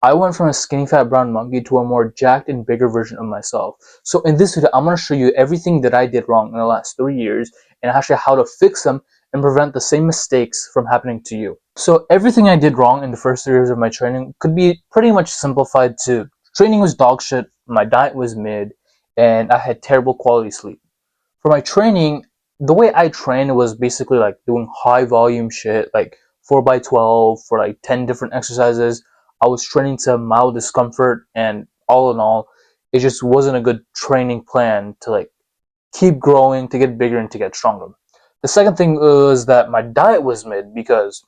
I went from a skinny fat brown monkey to a more jacked and bigger version of myself. So in this video, I'm going to show you everything that I did wrong in the last 3 years and actually how to fix them and prevent the same mistakes from happening to you. So everything I did wrong in the first 3 years of my training could be pretty much simplified to training was dog shit, my diet was mid, and I had terrible quality sleep. For my training, the way I trained was basically like doing high volume shit, like 4 by 12 for like 10 different exercises. I was training to mild discomfort, and all in all, it just wasn't a good training plan to like keep growing, to get bigger, and to get stronger. The second thing was that my diet was mid because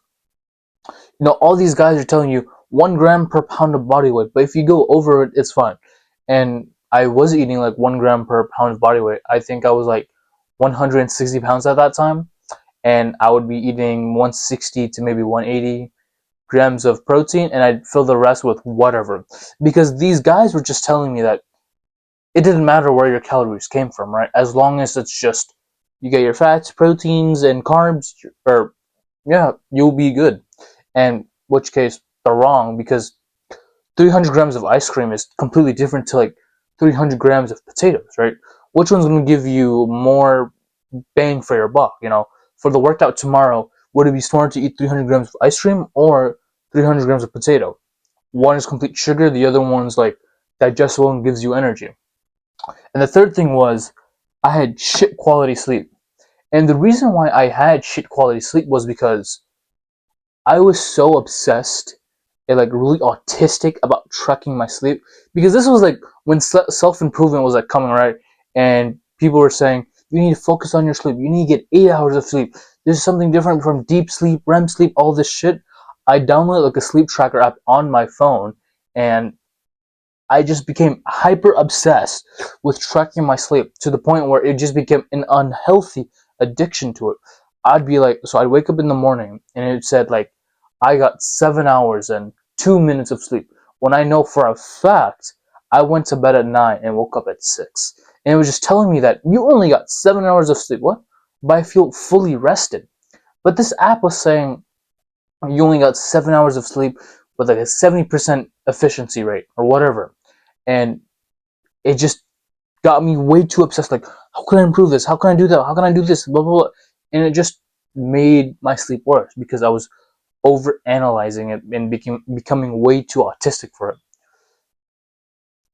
all these guys are telling you 1 gram per pound of body weight, but if you go over it, it's fine. And I was eating like 1 gram per pound of body weight. I think I was like 160 pounds at that time, and I would be eating 160 to maybe 180 grams of protein, and I'd fill the rest with whatever. Because these guys were just telling me that it didn't matter where your calories came from, right? As long as it's just you get your fats, proteins, and carbs, or yeah, you'll be good. And which case they're wrong, because 300 grams of ice cream is completely different to like 300 grams of potatoes, right? Which one's going to give you more bang for your buck? For the workout tomorrow, would it be smarter to eat 300 grams of ice cream or 300 grams of potato? One is complete sugar, the other one's like digestible and gives you energy. And the third thing was I had shit quality sleep. And the reason why I had shit quality sleep was because I was so obsessed and like really autistic about tracking my sleep, because this was like when self-improvement was like coming, right? And people were saying you need to focus on your sleep, you need to get 8 hours of sleep, there's something different from deep sleep, REM sleep, all this shit. I downloaded like a sleep tracker app on my phone, and I just became hyper obsessed with tracking my sleep to the point where it just became an unhealthy addiction to it. I'd wake up in the morning and it said like, I got 7 hours and 2 minutes of sleep. When I know for a fact I went to bed at 9 and woke up at 6. And it was just telling me that you only got 7 hours of sleep. What? But I feel fully rested. But this app was saying you only got 7 hours of sleep with like a 70% efficiency rate or whatever. And it just got me way too obsessed. Like, how can I improve this? How can I do that? How can I do this? Blah blah blah. And it just made my sleep worse because I was over analyzing it and becoming way too autistic for it.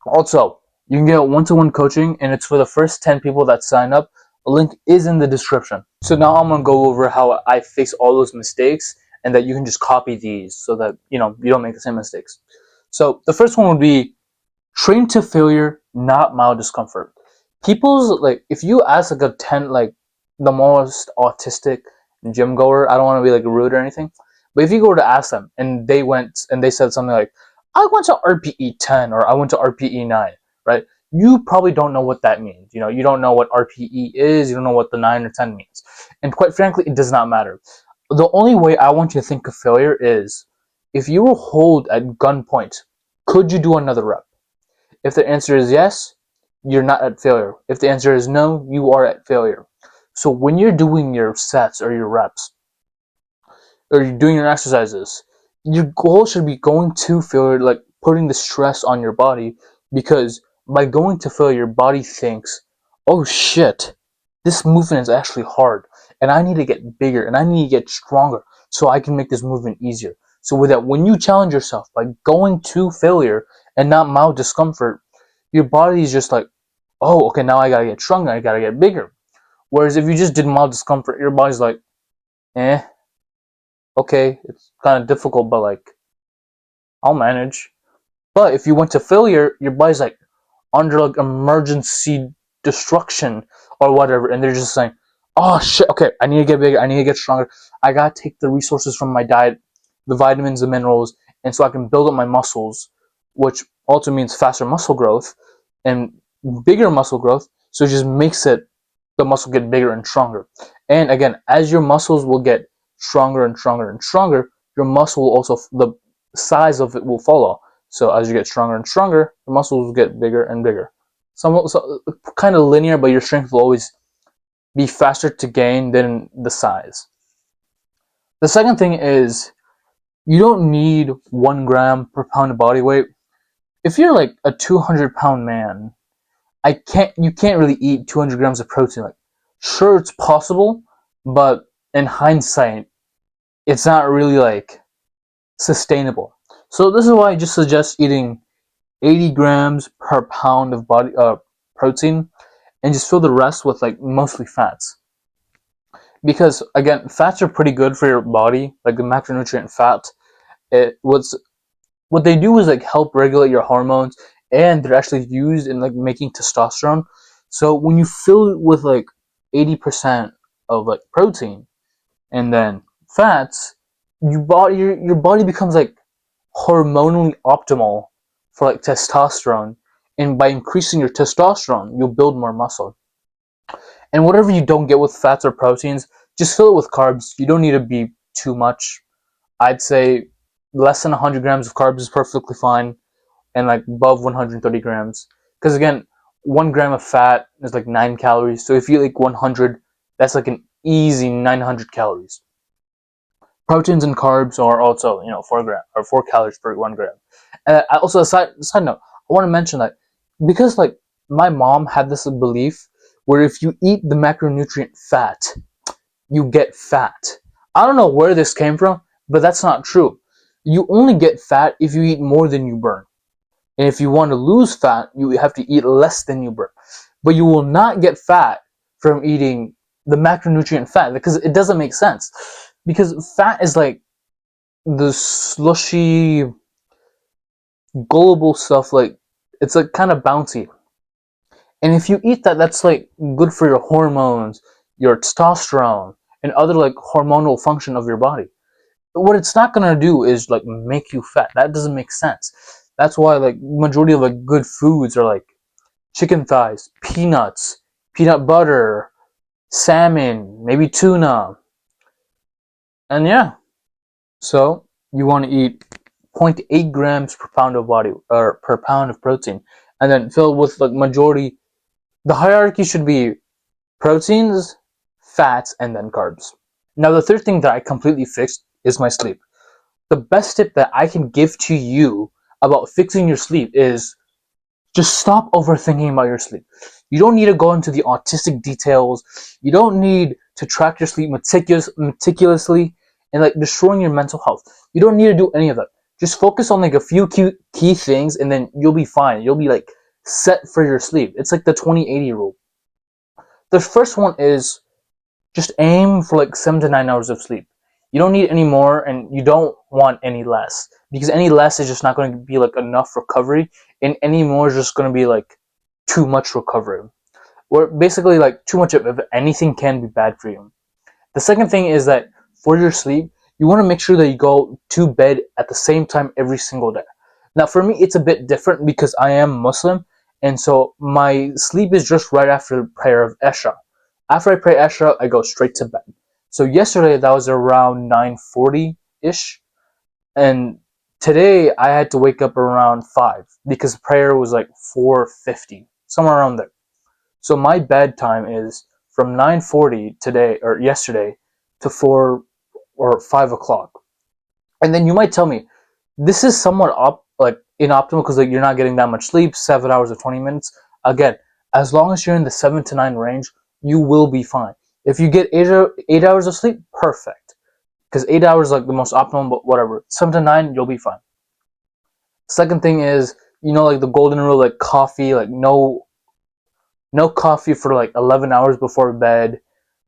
Also, you can get one-to-one coaching, and it's for the first 10 people that sign up. A link is in the description. So now I'm gonna go over how I fix all those mistakes, and that you can just copy these so that you don't make the same mistakes. So the first one would be train to failure, not mild discomfort. People's like, if you ask like the most autistic gym goer, I don't want to be like rude or anything, but if you go to ask them and they said something like, I went to RPE 10 or I went to RPE 9, right? You probably don't know what that means. You don't know what RPE is, you don't know what the 9 or 10 means. And quite frankly, it does not matter. The only way I want you to think of failure is if you were held at gunpoint, could you do another rep? If the answer is yes, you're not at failure. If the answer is no, you are at failure. So when you're doing your sets or your reps, or you're doing your exercises, your goal should be going to failure, like putting the stress on your body, because by going to failure, your body thinks, oh shit, this movement is actually hard, and I need to get bigger, and I need to get stronger, so I can make this movement easier. So with that, when you challenge yourself by going to failure and not mild discomfort, your body is just like, oh, okay, now I gotta get stronger, I gotta get bigger. Whereas if you just did mild discomfort, your body's like, eh, okay, it's kind of difficult, but like, I'll manage. But if you went to failure, your body's like under like emergency destruction or whatever, and they're just saying, oh shit, okay, I need to get bigger, I need to get stronger, I gotta take the resources from my diet, the vitamins, the minerals, and so I can build up my muscles, which also means faster muscle growth and bigger muscle growth. So it just makes the muscle get bigger and stronger. And again, as your muscles will get stronger and stronger and stronger, your muscle will also, the size of it will follow. So as you get stronger and stronger, the muscles will get bigger and bigger. So kind of linear, but your strength will always be faster to gain than the size. The second thing is You don't need 1 gram per pound of body weight. If you're like a 200-pound man, you can't really eat 200 grams of protein. Like, sure, it's possible, but in hindsight, it's not really like sustainable. So this is why I just suggest eating 80 grams per pound of body protein, and just fill the rest with like mostly fats. Because again, fats are pretty good for your body, like the macronutrient fat. What they do is like help regulate your hormones, and they're actually used in like making testosterone. So when you fill it with like 80% of like protein and then fats, your body becomes like hormonally optimal for like testosterone, and by increasing your testosterone you'll build more muscle. And whatever you don't get with fats or proteins, just fill it with carbs. You don't need to be too much. I'd say less than 100 grams of carbs is perfectly fine, and like above 130 grams. Because again, 1 gram of fat is like 9 calories. So if you eat like 100, that's like an easy 900 calories. Proteins and carbs are also 4 calories per 1 gram. And also, a side note, I want to mention that because like my mom had this belief where if you eat the macronutrient fat, you get fat. I don't know where this came from, but that's not true. You only get fat if you eat more than you burn. And if you want to lose fat, you have to eat less than you burn. But you will not get fat from eating the macronutrient fat, because it doesn't make sense. Because fat is like the slushy, gullible stuff, like it's like kind of bouncy. And if you eat that, that's like good for your hormones, your testosterone, and other like hormonal function of your body. But what it's not gonna do is like make you fat. That doesn't make sense. That's why like majority of like good foods are like chicken thighs, peanuts, peanut butter, salmon, maybe tuna. And yeah, so you want to eat 0.8 grams per pound of body or per pound of protein, and then fill with like majority. The hierarchy should be proteins, fats, and then carbs. Now the third thing that I completely fixed is my sleep. The best tip that I can give to you about fixing your sleep is just stop overthinking about your sleep. You don't need to go into the autistic details. You don't need to track your sleep meticulously and like destroying your mental health. You don't need to do any of that. Just focus on like a few key things, and then you'll be fine. You'll be like set for your sleep. It's like the 20-80 rule. The first one is just aim for like 7 to 9 hours of sleep. You don't need any more, and you don't want any less, because any less is just not going to be like enough recovery, and any more is just going to be like too much recovery. Where basically like too much of anything can be bad for you. The second thing is that for your sleep, you want to make sure that you go to bed at the same time every single day. Now, for me, it's a bit different because I am Muslim, and so my sleep is just right after the prayer of Isha. After I pray Isha, I go straight to bed. So yesterday that was around 9:40 ish, and today I had to wake up around 5 because prayer was like 4:50, somewhere around there. So my bedtime is from 9:40 today or yesterday to 4 or 5 o'clock. And then you might tell me this is somewhat like inoptimal because like you're not getting that much sleep, 7 hours or 20 minutes. Again, as long as you're in the 7 to 9 range, you will be fine. If you get 8 hours of sleep, perfect. Because 8 hours is like the most optimal, but whatever. 7 to 9, you'll be fine. Second thing is, like the golden rule, like coffee, like no coffee for like 11 hours before bed,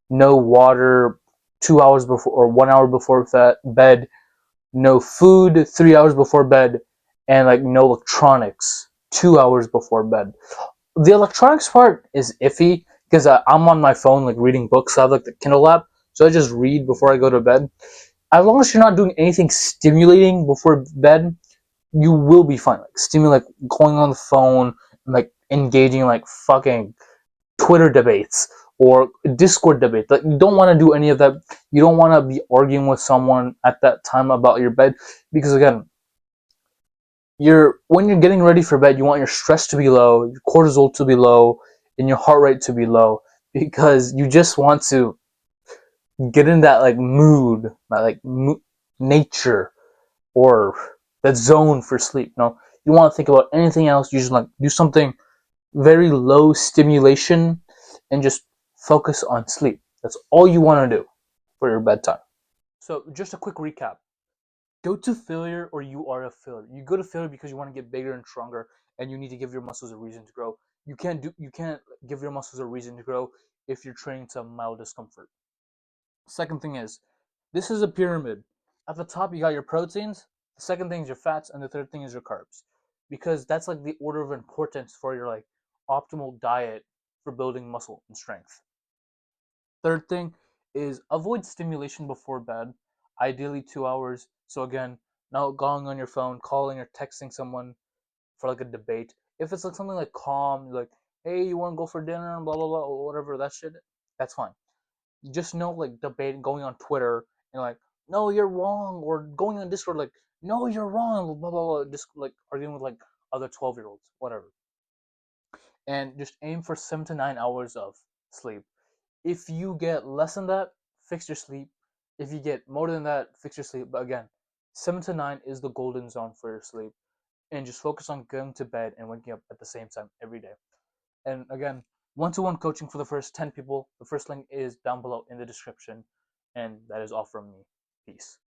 no water 2 hours before or 1 hour before bed, no food 3 hours before bed, and like no electronics 2 hours before bed. The electronics part is iffy because I'm on my phone like reading books. I have like the Kindle app, so I just read before I go to bed. As long as you're not doing anything stimulating before bed, you will be fine. Like stimulate, going on the phone, like engaging like fucking Twitter debates or Discord debates. Like, you don't want to do any of that. You don't want to be arguing with someone at that time about your bed, because again, when you're getting ready for bed, you want your stress to be low, your cortisol to be low, and your heart rate to be low, because you just want to get in that like mood, that like nature or that zone for sleep. You want to think about anything else. You just like do something very low stimulation and just focus on sleep. That's all you want to do for your bedtime. So just a quick recap. Go to failure or you are a failure. You go to failure because you want to get bigger and stronger and you need to give your muscles a reason to grow. You can't give your muscles a reason to grow if you're training to mild discomfort. Second thing is, this is a pyramid. At the top you got your proteins, the second thing is your fats, and the third thing is your carbs. Because that's like the order of importance for your like optimal diet for building muscle and strength. Third thing is avoid stimulation before bed, ideally 2 hours. So again, not going on your phone, calling or texting someone for like a debate. If it's like something like calm, like, hey, you want to go for dinner, and blah blah blah, or whatever that shit, that's fine. You just know like debate, going on Twitter and like, no, you're wrong, or going on Discord like, no, you're wrong, blah blah blah, just like arguing with like other 12-year-olds, whatever. And just aim for 7 to 9 hours of sleep. If you get less than that, fix your sleep. If you get more than that, fix your sleep. But again, 7 to 9 is the golden zone for your sleep. And just focus on going to bed and waking up at the same time every day. And again, one-to-one coaching for the first 10 people. The first link is down below in the description. And that is all from me. Peace.